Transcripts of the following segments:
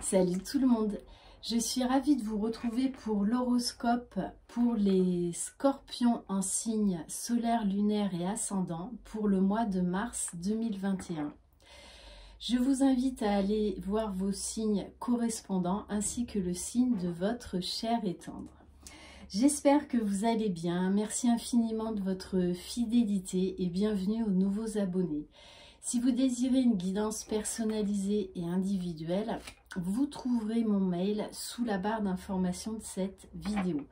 Salut tout le monde, je suis ravie de vous retrouver pour l'horoscope pour les scorpions en signe solaire, lunaire et ascendant pour le mois de mars 2021. Je vous invite à aller voir vos signes correspondants ainsi que le signe de votre chair et tendre. J'espère que vous allez bien, merci infiniment de votre fidélité et bienvenue aux nouveaux abonnés. Si vous désirez une guidance personnalisée et individuelle, vous trouverez mon mail sous la barre d'information de cette vidéo.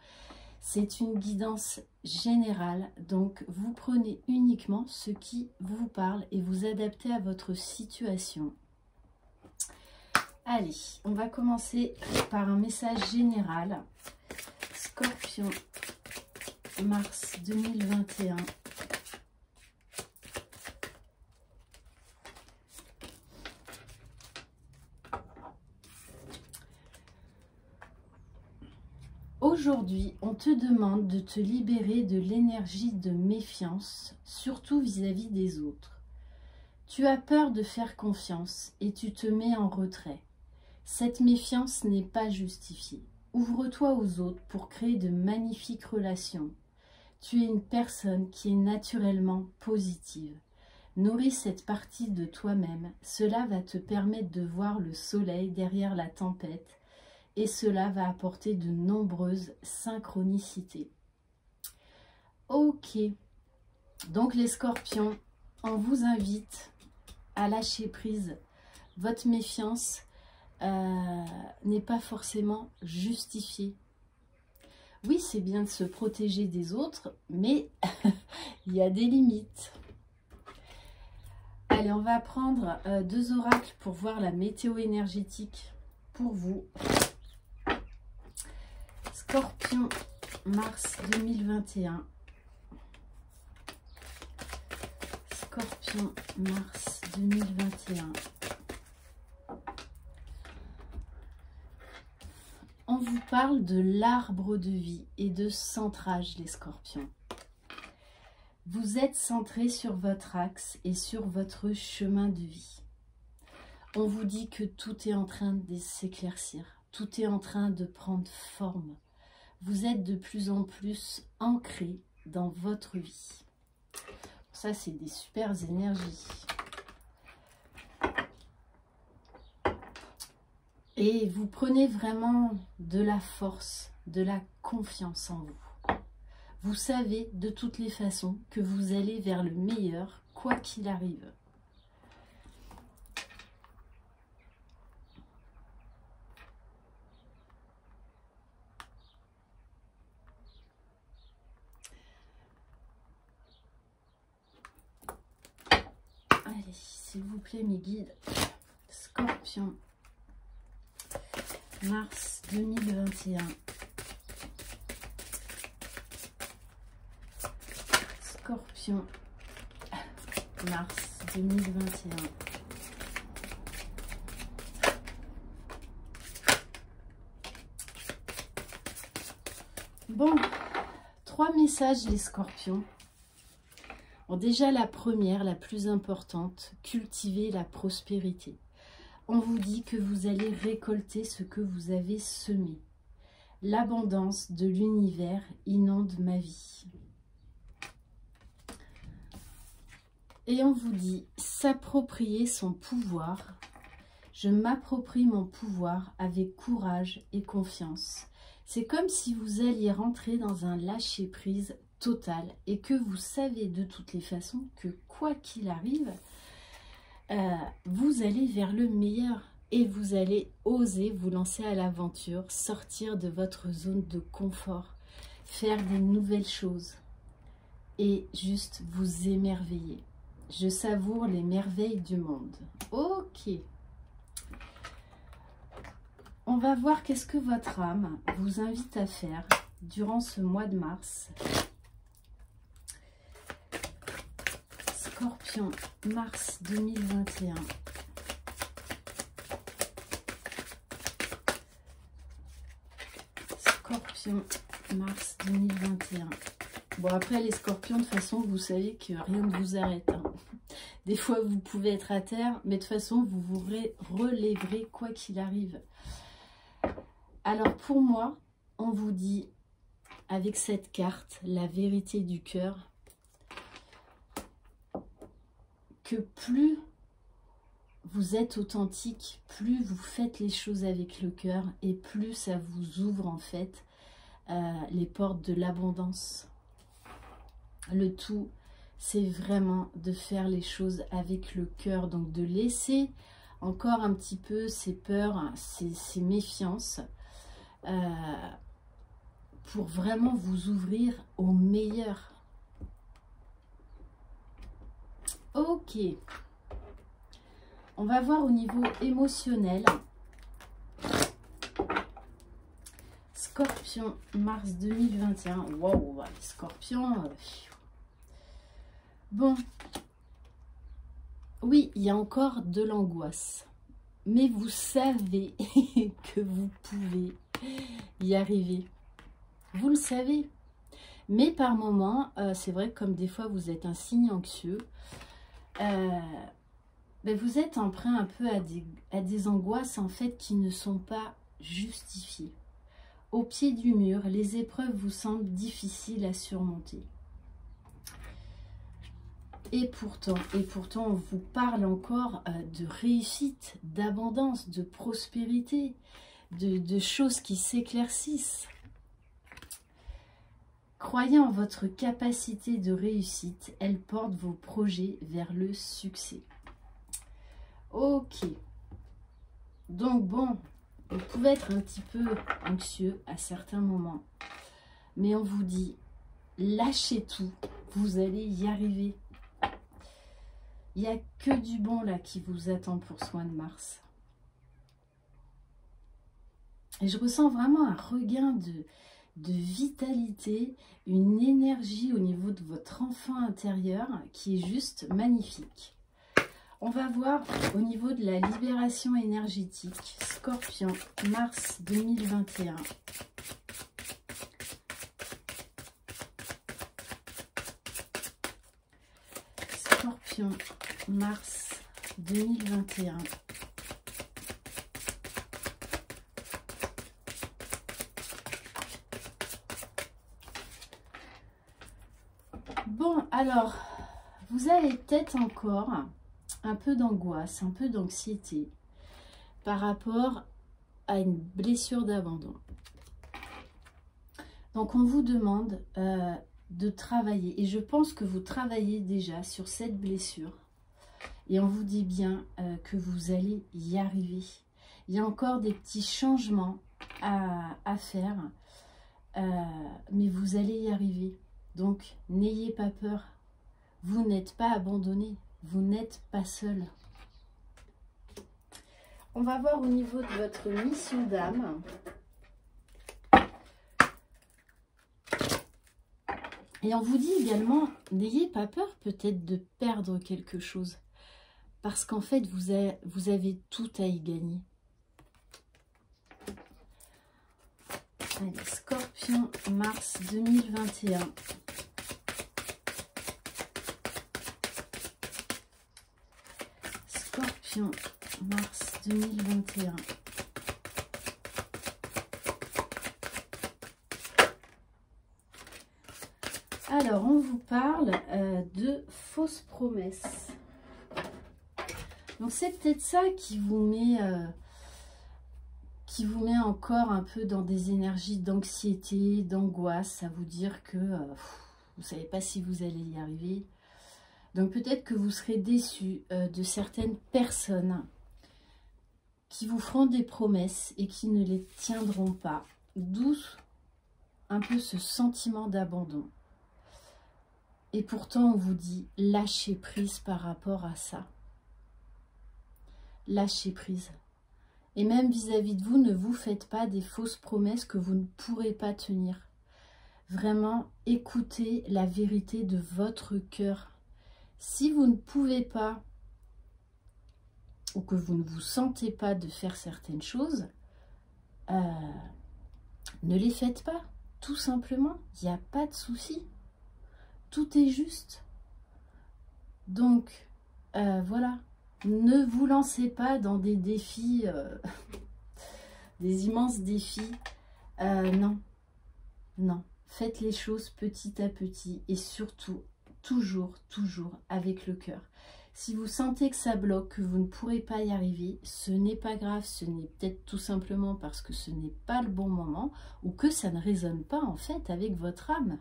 C'est une guidance générale, donc vous prenez uniquement ce qui vous parle et vous adaptez à votre situation. Allez, on va commencer par un message général. Scorpion, mars 2021. Aujourd'hui, on te demande de te libérer de l'énergie de méfiance, surtout vis-à-vis des autres. Tu as peur de faire confiance et tu te mets en retrait. Cette méfiance n'est pas justifiée. Ouvre-toi aux autres pour créer de magnifiques relations. Tu es une personne qui est naturellement positive. Nourris cette partie de toi-même. Cela va te permettre de voir le soleil derrière la tempête. Et cela va apporter de nombreuses synchronicités. Ok, donc les scorpions, on vous invite à lâcher prise. Votre méfiance n'est pas forcément justifiée. Oui, c'est bien de se protéger des autres, mais il y a des limites. Allez, on va prendre deux oracles pour voir la météo énergétique pour vous. Scorpion, mars 2021. Scorpion, mars 2021. On vous parle de l'arbre de vie et de centrage, les scorpions. Vous êtes centré sur votre axe et sur votre chemin de vie. On vous dit que tout est en train de s'éclaircir, tout est en train de prendre forme. Vous êtes de plus en plus ancré dans votre vie. Ça, c'est des super énergies. Et vous prenez vraiment de la force, de la confiance en vous. Vous savez de toutes les façons que vous allez vers le meilleur, quoi qu'il arrive. Allez, s'il vous plaît, mes guides. Scorpion, mars 2021. Scorpion, mars 2021. Bon, 3 messages les scorpions. Bon, déjà la première, la plus importante, cultiver la prospérité. On vous dit que vous allez récolter ce que vous avez semé. L'abondance de l'univers inonde ma vie. Et on vous dit s'approprier son pouvoir. Je m'approprie mon pouvoir avec courage et confiance. C'est comme si vous alliez rentrer dans un lâcher-prise total et que vous savez de toutes les façons que quoi qu'il arrive, vous allez vers le meilleur et vous allez oser vous lancer à l'aventure, sortir de votre zone de confort, faire des nouvelles choses et juste vous émerveiller. Je savoure les merveilles du monde. Ok. On va voir qu'est-ce que votre âme vous invite à faire durant ce mois de mars. Scorpion, mars 2021. Scorpion, mars 2021. Bon, après, les scorpions, de toute façon, vous savez que rien ne vous arrête. Hein. Des fois, vous pouvez être à terre, mais de toute façon, vous vous relèverez quoi qu'il arrive. Alors, pour moi, on vous dit, avec cette carte, la vérité du cœur, que plus vous êtes authentique, plus vous faites les choses avec le cœur et plus ça vous ouvre en fait les portes de l'abondance. Le tout, c'est vraiment de faire les choses avec le cœur, donc de laisser encore un petit peu ces peurs, ces méfiances, pour vraiment vous ouvrir au meilleur. Ok. On va voir au niveau émotionnel. Scorpion, mars 2021. Waouh, Scorpion. Bon. Oui, il y a encore de l'angoisse. Mais vous savez que vous pouvez y arriver. Vous le savez. Mais par moments, c'est vrai que comme des fois vous êtes un signe anxieux, vous êtes emprunt un peu à des angoisses en fait qui ne sont pas justifiées. Au pied du mur, les épreuves vous semblent difficiles à surmonter. Et pourtant, on vous parle encore de réussite, d'abondance, de prospérité, de choses qui s'éclaircissent. Croyez en votre capacité de réussite, elle porte vos projets vers le succès. Ok. Donc bon, vous pouvez être un petit peu anxieux à certains moments. Mais on vous dit, lâchez tout, vous allez y arriver. Il n'y a que du bon là qui vous attend pour ce mois de mars. Et je ressens vraiment un regain de vitalité, une énergie au niveau de votre enfant intérieur qui est juste magnifique. On va voir au niveau de la libération énergétique. Scorpion, mars 2021. Scorpion, mars 2021. Bon, alors, vous avez peut-être encore un peu d'angoisse, un peu d'anxiété par rapport à une blessure d'abandon. Donc, on vous demande de travailler. Et je pense que vous travaillez déjà sur cette blessure. Et on vous dit bien que vous allez y arriver. Il y a encore des petits changements à faire. Mais vous allez y arriver. Donc, n'ayez pas peur. Vous n'êtes pas abandonné. Vous n'êtes pas seul. On va voir au niveau de votre mission d'âme. Et on vous dit également, n'ayez pas peur peut-être de perdre quelque chose. Parce qu'en fait, vous avez tout à y gagner. Allez, Scorpion, mars 2021. Scorpion, mars 2021. Alors, on vous parle de fausses promesses. Donc, c'est peut-être ça qui vous met encore un peu dans des énergies d'anxiété, d'angoisse, à vous dire que vous ne savez pas si vous allez y arriver. Donc, peut-être que vous serez déçu de certaines personnes qui vous feront des promesses et qui ne les tiendront pas. D'où un peu ce sentiment d'abandon. Et pourtant, on vous dit, lâchez prise par rapport à ça. Lâchez prise. Et même vis-à-vis de vous, ne vous faites pas des fausses promesses que vous ne pourrez pas tenir. Vraiment, écoutez la vérité de votre cœur. Si vous ne pouvez pas, ou que vous ne vous sentez pas de faire certaines choses, ne les faites pas. Tout simplement, il n'y a pas de souci. Tout est juste. Donc, voilà, ne vous lancez pas dans des défis, des immenses défis. Non, non. Faites les choses petit à petit et surtout, toujours avec le cœur. Si vous sentez que ça bloque, que vous ne pourrez pas y arriver, ce n'est pas grave, ce n'est peut-être tout simplement parce que ce n'est pas le bon moment ou que ça ne résonne pas en fait avec votre âme.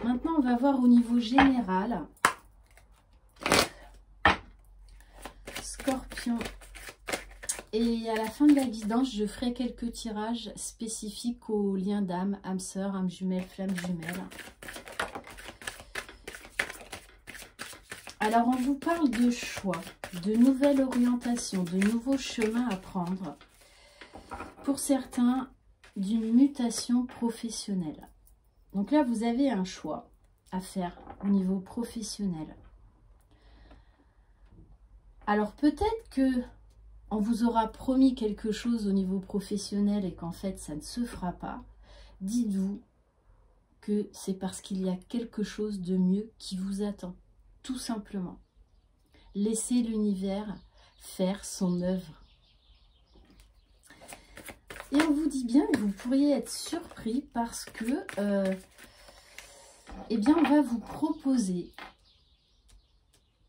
Maintenant, on va voir au niveau général. Scorpion. Et à la fin de la guidance, je ferai quelques tirages spécifiques aux liens d'âme, âme sœur, âme jumelle, flamme jumelle. Alors, on vous parle de choix, de nouvelles orientations, de nouveaux chemins à prendre. Pour certains, d'une mutation professionnelle. Donc là, vous avez un choix à faire au niveau professionnel. Alors, peut-être que on vous aura promis quelque chose au niveau professionnel et qu'en fait, ça ne se fera pas. Dites-vous que c'est parce qu'il y a quelque chose de mieux qui vous attend. Tout simplement. Laissez l'univers faire son œuvre. Et on vous dit bien, vous pourriez être surpris parce que, eh bien, on va vous proposer,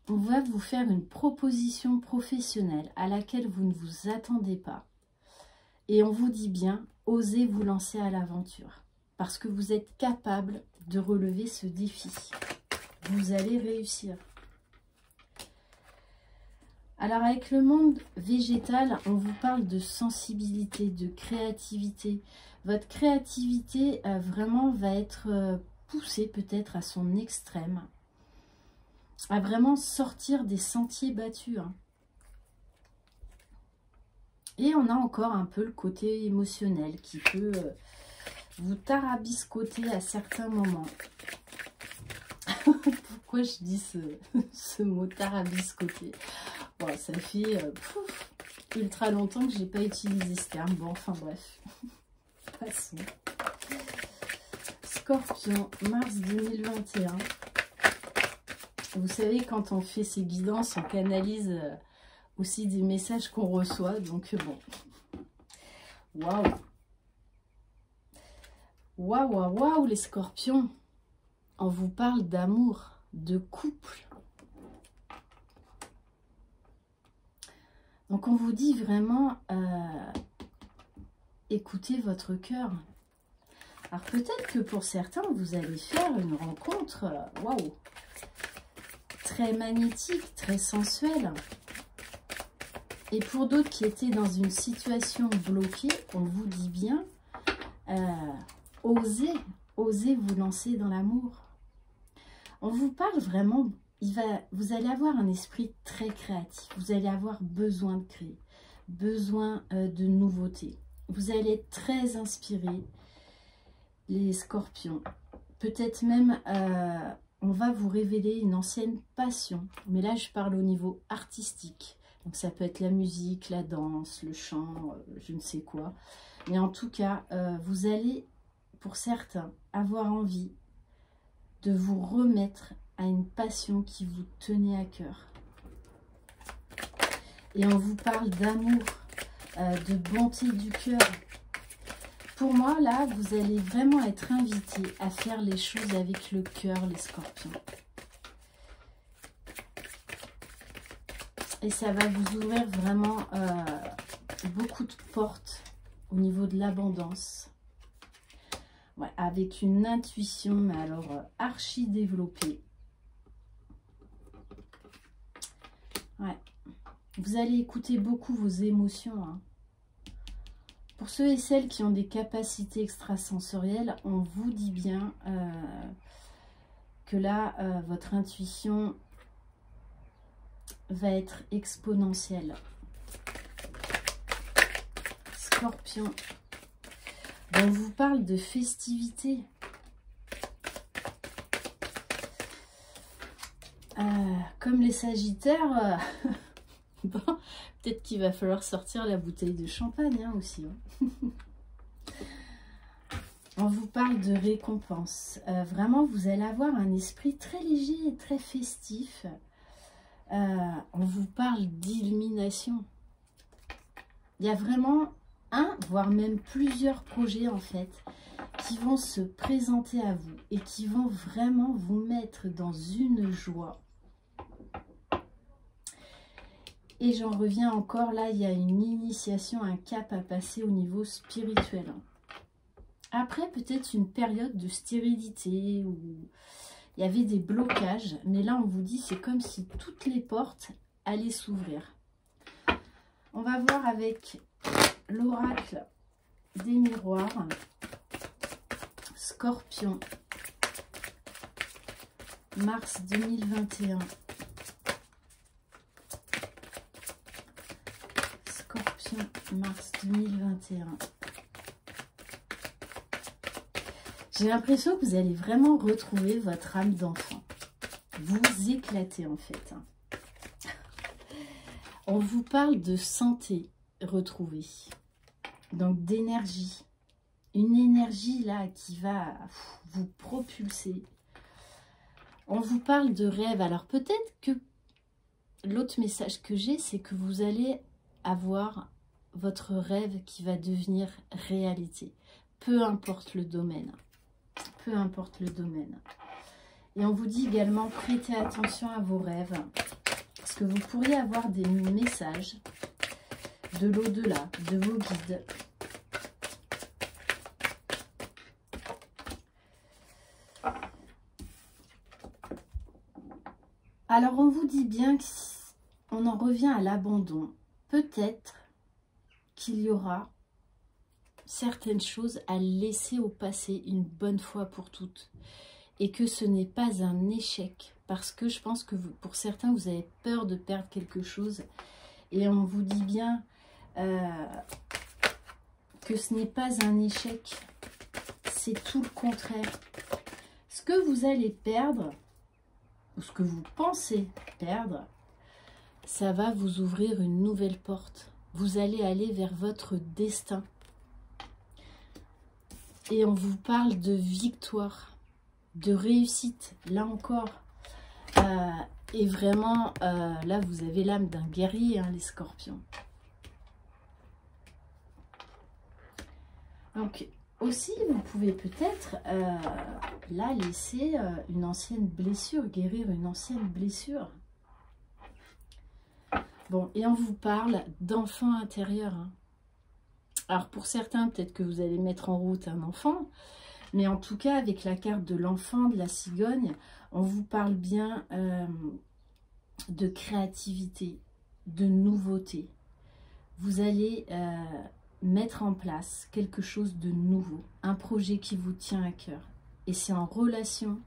on va vous faire une proposition professionnelle à laquelle vous ne vous attendez pas. Et on vous dit bien, osez vous lancer à l'aventure parce que vous êtes capable de relever ce défi. Vous allez réussir. Alors avec le monde végétal, on vous parle de sensibilité, de créativité. Votre créativité vraiment va être poussée peut-être à son extrême. À vraiment sortir des sentiers battus. Hein. Et on a encore un peu le côté émotionnel qui peut vous tarabiscoter à certains moments. Pourquoi je dis ce mot tarabiscoter? Bon, ça fait ultra longtemps que je n'ai pas utilisé ce terme. Bon, enfin bref. Passons. Scorpion, mars 2021. Vous savez, quand on fait ces guidances, on canalise aussi des messages qu'on reçoit. Donc bon. Waouh. Waouh, waouh, waouh, les scorpions. On vous parle d'amour, de couple. Donc on vous dit vraiment, écoutez votre cœur. Alors peut-être que pour certains, vous allez faire une rencontre, waouh, très magnétique, très sensuelle. Et pour d'autres qui étaient dans une situation bloquée, on vous dit bien, osez vous lancer dans l'amour. On vous parle vraiment, vous allez avoir un esprit très créatif, vous allez avoir besoin de créer, besoin de nouveautés. Vous allez être très inspirés, les scorpions. Peut-être même, on va vous révéler une ancienne passion, mais là je parle au niveau artistique. Donc ça peut être la musique, la danse, le chant, je ne sais quoi. Mais en tout cas, vous allez, pour certains, avoir envie de vous remettre à une passion qui vous tenait à cœur. Et on vous parle d'amour, de bonté du cœur. Pour moi, là, vous allez vraiment être invités à faire les choses avec le cœur, les scorpions. Et ça va vous ouvrir vraiment beaucoup de portes au niveau de l'abondance. Ouais, avec une intuition, mais alors archi développée. Ouais. Vous allez écouter beaucoup vos émotions. Hein. Pour ceux et celles qui ont des capacités extrasensorielles, on vous dit bien que là, votre intuition va être exponentielle. Scorpion. On vous parle de festivités. Comme les sagittaires, bon, peut-être qu'il va falloir sortir la bouteille de champagne hein, aussi. Hein. On vous parle de récompense. Vraiment, vous allez avoir un esprit très léger et très festif. On vous parle d'illumination. Il y a vraiment un, voire même plusieurs projets en fait, qui vont se présenter à vous et qui vont vraiment vous mettre dans une joie. Et j'en reviens encore, là, il y a une initiation, un cap à passer au niveau spirituel. Après, peut-être une période de stérilité où il y avait des blocages, mais là, on vous dit, c'est comme si toutes les portes allaient s'ouvrir. On va voir avec l'oracle des miroirs, Scorpion, mars 2021. Scorpion, mars 2021. J'ai l'impression que vous allez vraiment retrouver votre âme d'enfant. Vous éclatez en fait. On vous parle de santé retrouvée. Donc d'énergie. Une énergie là qui va vous propulser. On vous parle de rêve. Alors peut-être que l'autre message que j'ai, c'est que vous allez avoir votre rêve qui va devenir réalité. Peu importe le domaine. Peu importe le domaine. Et on vous dit également, prêtez attention à vos rêves. Parce que vous pourriez avoir des messages de l'au-delà, de vos guides. Alors on vous dit bien qu'on en revient à l'abandon. Peut-être qu'il y aura certaines choses à laisser au passé une bonne fois pour toutes. Et que ce n'est pas un échec. Parce que je pense que pour certains, vous avez peur de perdre quelque chose. Et on vous dit bien que ce n'est pas un échec. C'est tout le contraire. Ce que vous allez perdre, ou ce que vous pensez perdre, ça va vous ouvrir une nouvelle porte. Vous allez aller vers votre destin. Et on vous parle de victoire, de réussite, là encore. Et vraiment, là, vous avez l'âme d'un guerrier, hein, les scorpions. Donc, aussi, vous pouvez peut-être, là, laisser une ancienne blessure, guérir une ancienne blessure. Bon, et on vous parle d'enfant intérieur, hein. Alors, pour certains, peut-être que vous allez mettre en route un enfant, mais en tout cas, avec la carte de l'enfant, de la cigogne, on vous parle bien de créativité, de nouveauté. Vous allez mettre en place quelque chose de nouveau, un projet qui vous tient à cœur. Et c'est en relation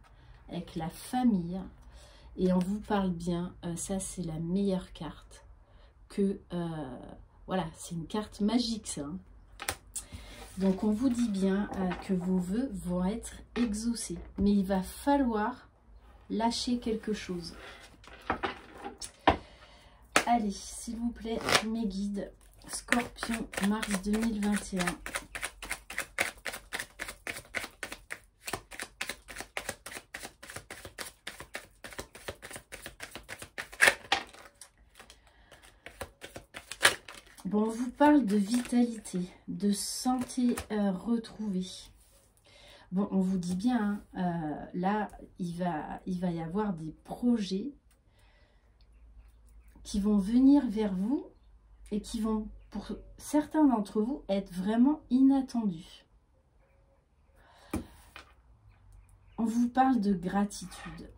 avec la famille. Et on vous parle bien, ça c'est la meilleure carte. Que, voilà, c'est une carte magique ça. Hein. Donc on vous dit bien que vos vœux vont être exaucés. Mais il va falloir lâcher quelque chose. Allez, s'il vous plaît, mes guides. Scorpion, mars 2021. Bon, on vous parle de vitalité, de santé retrouvée. Bon, on vous dit bien, hein, là, il va y avoir des projets qui vont venir vers vous et qui vont, pour certains d'entre vous, être vraiment inattendus. On vous parle de gratitude.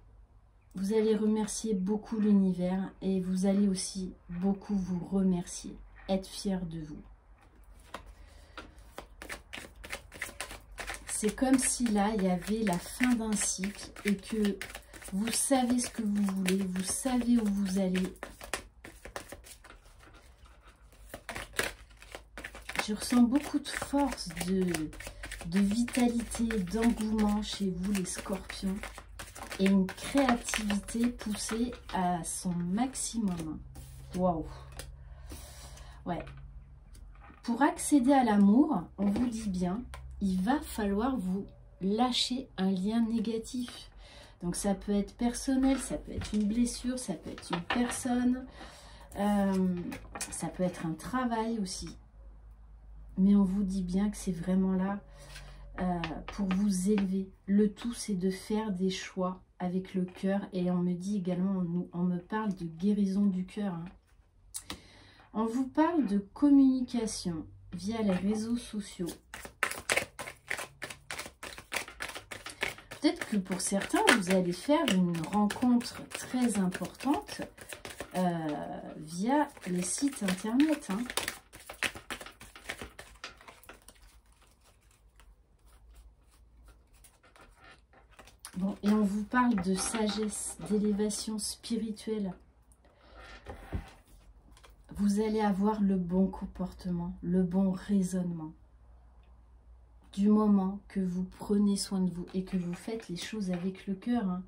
Vous allez remercier beaucoup l'univers et vous allez aussi beaucoup vous remercier. Être fier de vous. C'est comme si là, il y avait la fin d'un cycle et que vous savez ce que vous voulez, vous savez où vous allez. Je ressens beaucoup de force, de vitalité, d'engouement chez vous les scorpions et une créativité poussée à son maximum. Waouh! Ouais. Pour accéder à l'amour, on vous dit bien, il va falloir vous lâcher un lien négatif. Donc ça peut être personnel, ça peut être une blessure, ça peut être une personne, ça peut être un travail aussi. Mais on vous dit bien que c'est vraiment là pour vous élever. Le tout, c'est de faire des choix avec le cœur. Et on me dit également, on me parle de guérison du cœur. Hein. On vous parle de communication via les réseaux sociaux. Peut-être que pour certains, vous allez faire une rencontre très importante via les sites internet. Hein. Bon, et on vous parle de sagesse, d'élévation spirituelle. Vous allez avoir le bon comportement, le bon raisonnement. Du moment que vous prenez soin de vous et que vous faites les choses avec le cœur. Hein.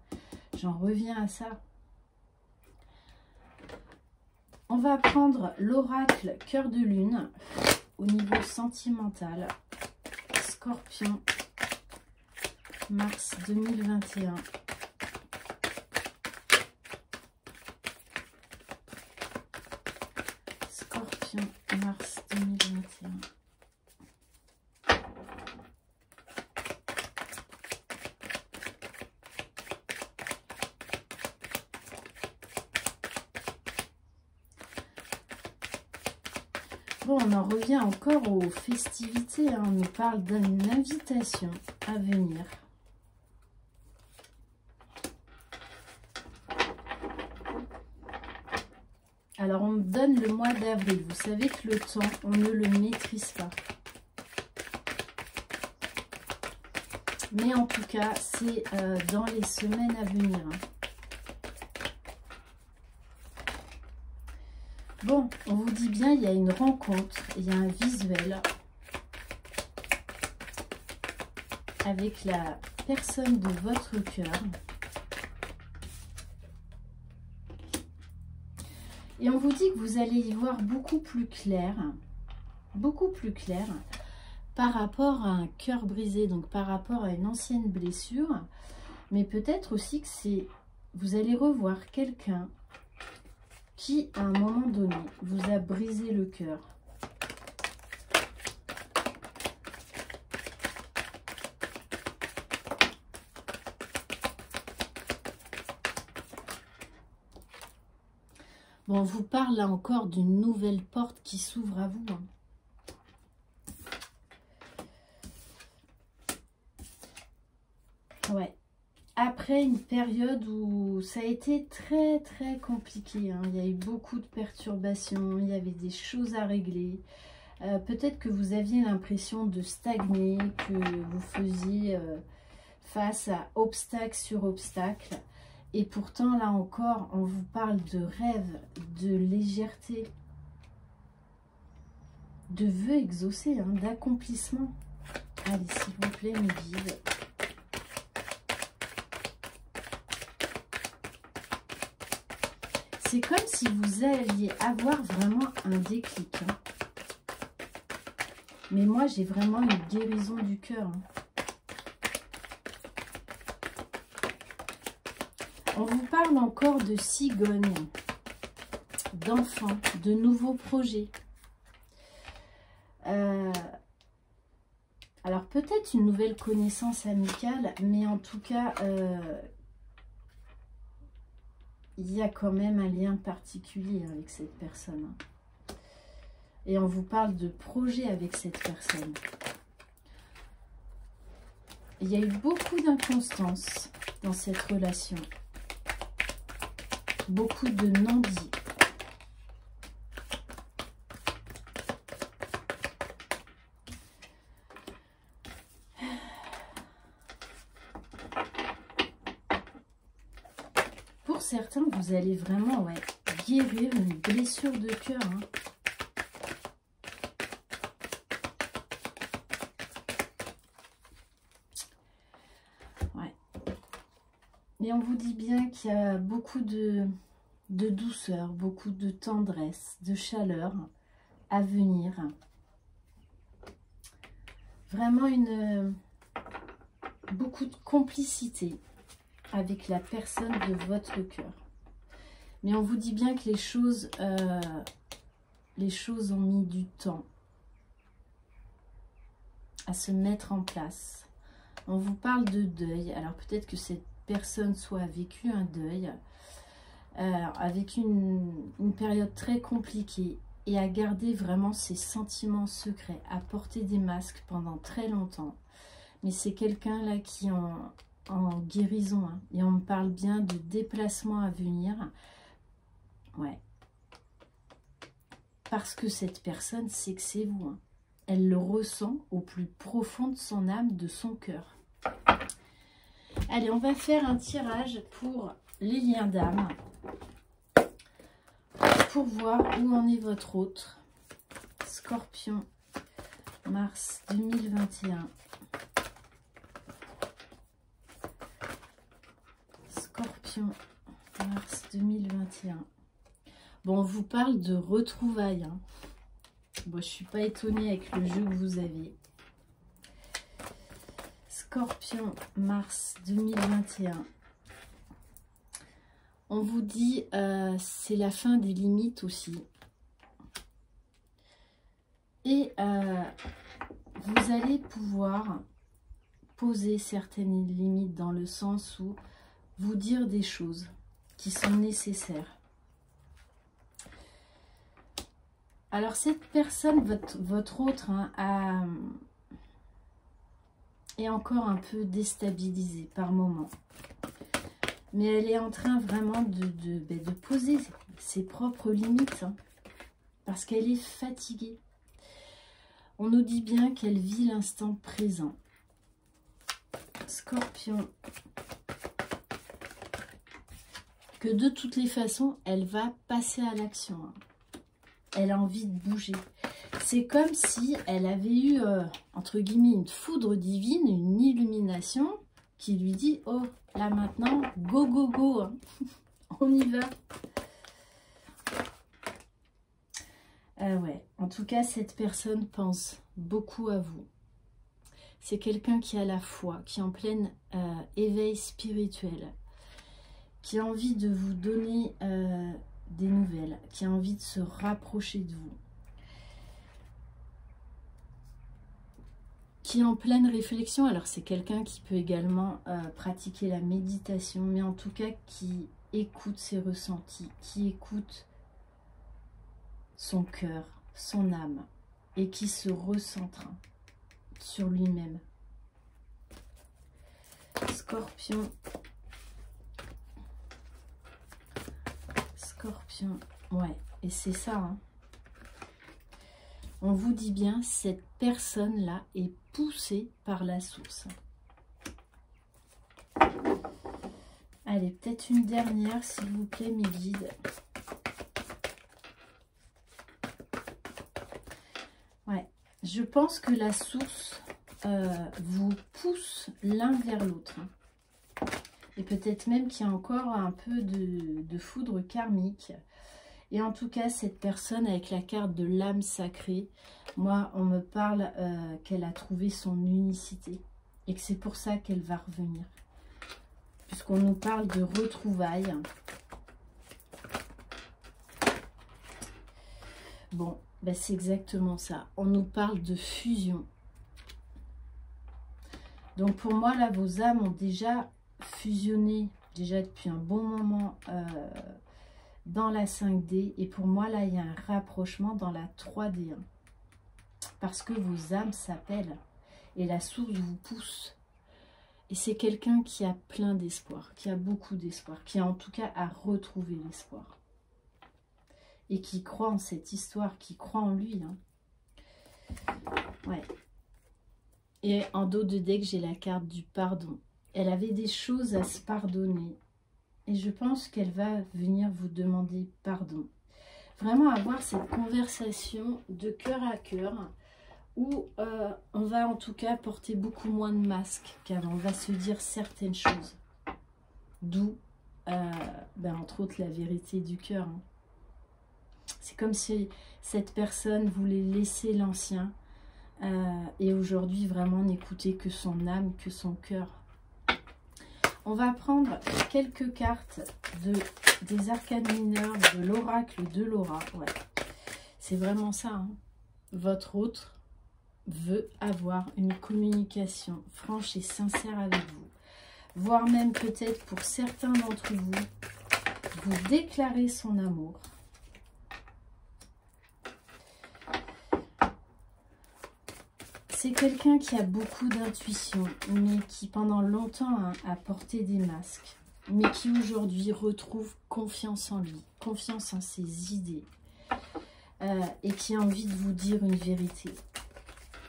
J'en reviens à ça. On va prendre l'oracle cœur de lune au niveau sentimental. Scorpion, mars 2021. Scorpion, mars 2021. Bon, on en revient encore aux festivités. Hein. On nous parle d'une invitation à venir. Alors, on me donne le mois d'avril. Vous savez que le temps, on ne le maîtrise pas. Mais en tout cas, c'est dans les semaines à venir. Hein. Bon, on vous dit bien, il y a une rencontre, il y a un visuel avec la personne de votre cœur. Et on vous dit que vous allez y voir beaucoup plus clair par rapport à un cœur brisé, donc par rapport à une ancienne blessure, mais peut-être aussi que vous allez revoir quelqu'un qui, à un moment donné, vous a brisé le cœur. Bon, on vous parle là encore d'une nouvelle porte qui s'ouvre à vous. Hein. Ouais. Après une période où ça a été très très compliqué, hein. Il y a eu beaucoup de perturbations, il y avait des choses à régler. Peut-être que vous aviez l'impression de stagner, que vous faisiez face à obstacle sur obstacle. Et pourtant, là encore, on vous parle de rêve, de légèreté, de vœux exaucés, hein, d'accomplissement. Allez, s'il vous plaît, mes guides. C'est comme si vous alliez avoir vraiment un déclic. Hein. Mais moi, j'ai vraiment une guérison du cœur. Hein. On vous parle encore de cigogne, d'enfants, de nouveaux projets. Alors peut-être une nouvelle connaissance amicale, mais en tout cas, il y a quand même un lien particulier avec cette personne. Et on vous parle de projet avec cette personne. Il y a eu beaucoup d'inconstance dans cette relation. Beaucoup de non-dits. Pour certains, vous allez vraiment guérir une blessure de cœur. Hein. Et on vous dit bien qu'il y a beaucoup de douceur, beaucoup de tendresse, de chaleur à venir. Vraiment beaucoup de complicité avec la personne de votre cœur. Mais on vous dit bien que les choses ont mis du temps à se mettre en place. On vous parle de deuil. Alors peut-être que cette personne soit a vécu un deuil avec une période très compliquée et a gardé vraiment ses sentiments secrets, à porter des masques pendant très longtemps. Mais c'est quelqu'un là qui est en guérison, hein, et on me parle bien de déplacement à venir. Ouais. Parce que cette personne sait que c'est vous, hein. Elle le ressent au plus profond de son âme, de son cœur. Allez, on va faire un tirage pour les liens d'âme, pour voir où en est votre autre. Scorpion, mars 2021. Scorpion, mars 2021. Bon, on vous parle de retrouvailles, hein. Bon, je ne suis pas étonnée avec le jeu que vous avez. Scorpion, mars 2021. On vous dit, c'est la fin des limites aussi. Et vous allez pouvoir poser certaines limites dans le sens où vous dire des choses qui sont nécessaires. Alors cette personne, votre autre, hein, est encore un peu déstabilisée par moment. Mais elle est en train vraiment de poser ses propres limites, hein, parce qu'elle est fatiguée. On nous dit bien qu'elle vit l'instant présent. Scorpion. Que de toutes les façons, elle va passer à l'action, hein. Elle a envie de bouger. C'est comme si elle avait eu, entre guillemets, une foudre divine, une illumination qui lui dit, oh, là maintenant, go, go, go, hein. On y va. Ouais, en tout cas, cette personne pense beaucoup à vous. C'est quelqu'un qui a la foi, qui est en plein éveil spirituel, qui a envie de vous donner des nouvelles, qui a envie de se rapprocher de vous, qui est en pleine réflexion. Alors c'est quelqu'un qui peut également pratiquer la méditation, mais en tout cas qui écoute ses ressentis, qui écoute son cœur, son âme, et qui se recentre sur lui-même. Scorpion. Scorpion, ouais, et c'est ça, hein. On vous dit bien, cette personne-là est poussée par la source. Allez, peut-être une dernière, s'il vous plaît, mes guides. Ouais, je pense que la source vous pousse l'un vers l'autre, hein. Et peut-être même qu'il y a encore un peu de foudre karmique. Et en tout cas, cette personne avec la carte de l'âme sacrée, moi, on me parle qu'elle a trouvé son unicité. Et que c'est pour ça qu'elle va revenir. Puisqu'on nous parle de retrouvailles. Bon, ben c'est exactement ça. On nous parle de fusion. Donc pour moi, là, vos âmes ont déjà fusionné déjà depuis un bon moment dans la 5D, et pour moi là il y a un rapprochement dans la 3D, hein, parce que vos âmes s'appellent et la source vous pousse, et c'est quelqu'un qui a plein d'espoir, qui a beaucoup d'espoir, qui en tout cas a retrouvé l'espoir et qui croit en cette histoire, qui croit en lui, hein. Ouais. Et en dos de deck j'ai la carte du pardon. Elle avait des choses à se pardonner. Et je pense qu'elle va venir vous demander pardon. Vraiment avoir cette conversation de cœur à cœur où on va en tout cas porter beaucoup moins de masques qu'avant. On va se dire certaines choses. D'où, entre autres, la vérité du cœur, hein. C'est comme si cette personne voulait laisser l'ancien Et aujourd'hui, vraiment, n'écoutez que son âme, que son cœur. On va prendre quelques cartes des arcanes mineurs, de l'oracle de Laura. Ouais. C'est vraiment ça. Hein. Votre autre veut avoir une communication franche et sincère avec vous. Voire même peut-être pour certains d'entre vous, vous déclarer son amour. C'est quelqu'un qui a beaucoup d'intuition, mais qui pendant longtemps a porté des masques, mais qui aujourd'hui retrouve confiance en lui, confiance en ses idées, et qui a envie de vous dire une vérité,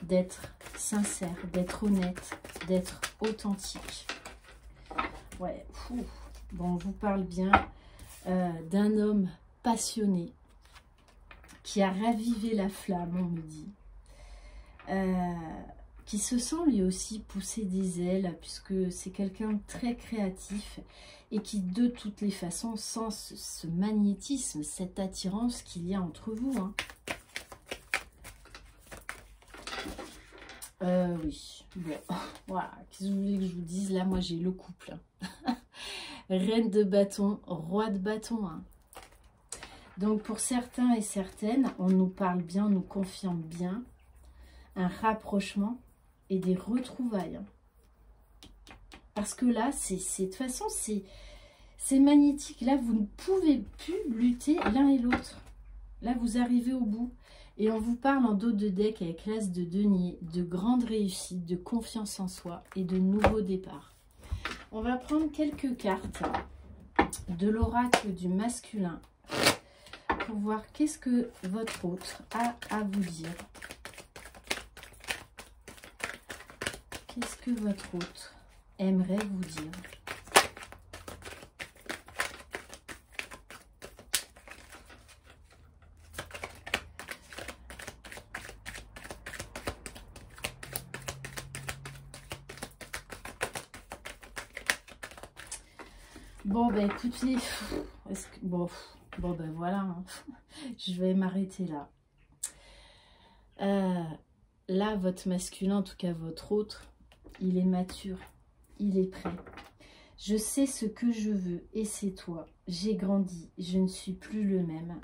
d'être sincère, d'être honnête, d'être authentique. Ouais, bon, on vous parle bien d'un homme passionné qui a ravivé la flamme, on me dit. Qui se sent lui aussi pousser des ailes, puisque c'est quelqu'un de très créatif et qui de toutes les façons sent ce magnétisme, cette attirance qu'il y a entre vous. Hein. Oui, bon, voilà, qu'est-ce que vous voulez que je vous dise? Là, moi j'ai le couple. Reine de bâton, roi de bâton. Hein. Donc pour certains et certaines, on nous parle bien, on nous confirme bien un rapprochement et des retrouvailles. Parce que là, de toute façon, c'est magnétique. Là, vous ne pouvez plus lutter l'un et l'autre. Là, vous arrivez au bout. Et on vous parle en dos de deck avec l'as de denier, de grande réussite, de confiance en soi et de nouveaux départs. On va prendre quelques cartes de l'oracle du masculin pour voir qu'est-ce que votre autre a à vous dire. Qu'est-ce que votre autre aimerait vous dire? Bon, ben écoutez, bon, ben voilà, hein. Je vais m'arrêter là. Là, votre masculin, en tout cas votre autre, il est mature, il est prêt. Je sais ce que je veux et c'est toi. J'ai grandi, je ne suis plus le même.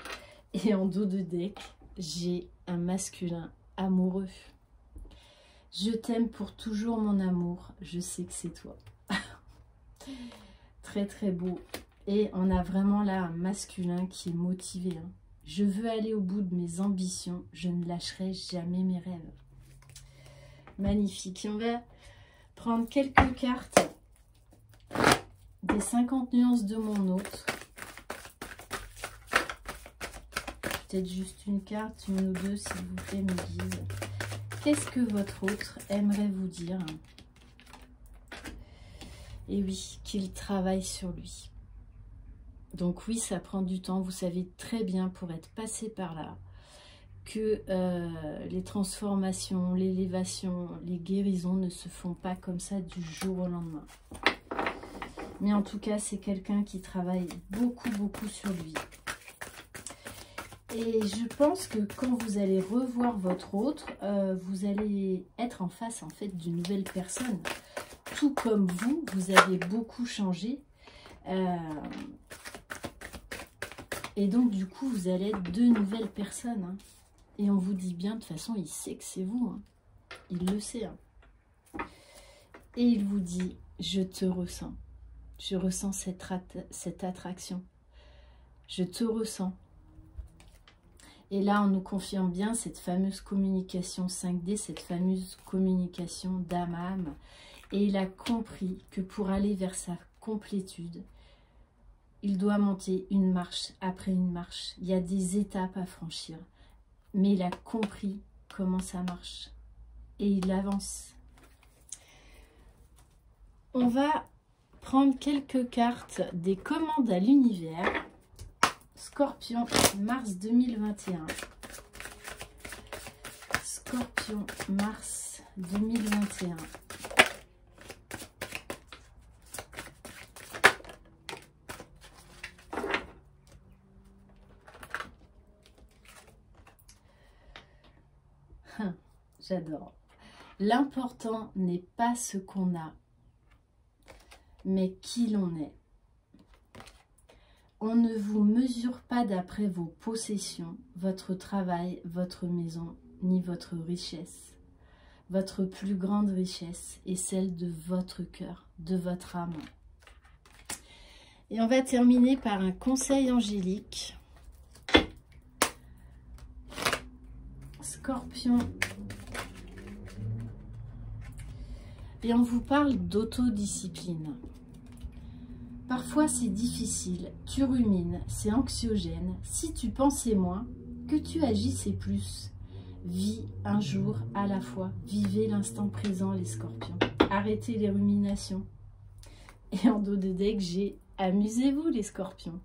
Et en dos de deck, j'ai un masculin amoureux. Je t'aime pour toujours mon amour, je sais que c'est toi. Très très beau. Et on a vraiment là un masculin qui est motivé. Hein. Je veux aller au bout de mes ambitions, je ne lâcherai jamais mes rêves. Magnifique. Et on va prendre quelques cartes des 50 nuances de mon autre. Peut-être juste une carte, une ou deux, s'il vous plaît, me guide. Qu'est-ce que votre autre aimerait vous dire? Et oui, qu'il travaille sur lui. Donc oui, ça prend du temps. Vous savez très bien, pour être passé par là, que les transformations, l'élévation, les guérisons ne se font pas comme ça du jour au lendemain. Mais en tout cas, c'est quelqu'un qui travaille beaucoup, beaucoup sur lui. Et je pense que quand vous allez revoir votre autre, vous allez être en face en fait d'une nouvelle personne. Tout comme vous, vous avez beaucoup changé. Et donc du coup, vous allez être deux nouvelles personnes. Hein. Et on vous dit bien, de toute façon, il sait que c'est vous. Hein. Il le sait. Hein. Et il vous dit, je te ressens. Je ressens cette attraction. Je te ressens. Et là, on nous confirme bien cette fameuse communication 5D, cette fameuse communication d'âme à âme. Et il a compris que pour aller vers sa complétude, il doit monter une marche après une marche. Il y a des étapes à franchir. Mais il a compris comment ça marche. Et il avance. On va prendre quelques cartes des commandes à l'univers. Scorpion, mars 2021. Scorpion, mars 2021. j'adore. L'important n'est pas ce qu'on a, mais qui l'on est. On ne vous mesure pas d'après vos possessions, votre travail, votre maison, ni votre richesse. Votre plus grande richesse est celle de votre cœur, de votre âme. Et on va terminer par un conseil angélique. Scorpion. Et on vous parle d'autodiscipline. Parfois c'est difficile, tu rumines, c'est anxiogène. Si tu pensais moins, que tu agissais plus. Vis un jour à la fois. Vivez l'instant présent les scorpions. Arrêtez les ruminations. Et en dos de deck, j'ai amusez-vous les scorpions.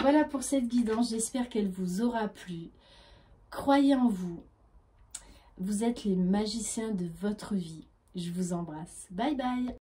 Voilà pour cette guidance, j'espère qu'elle vous aura plu. Croyez en vous. Vous êtes les magiciens de votre vie. Je vous embrasse. Bye bye.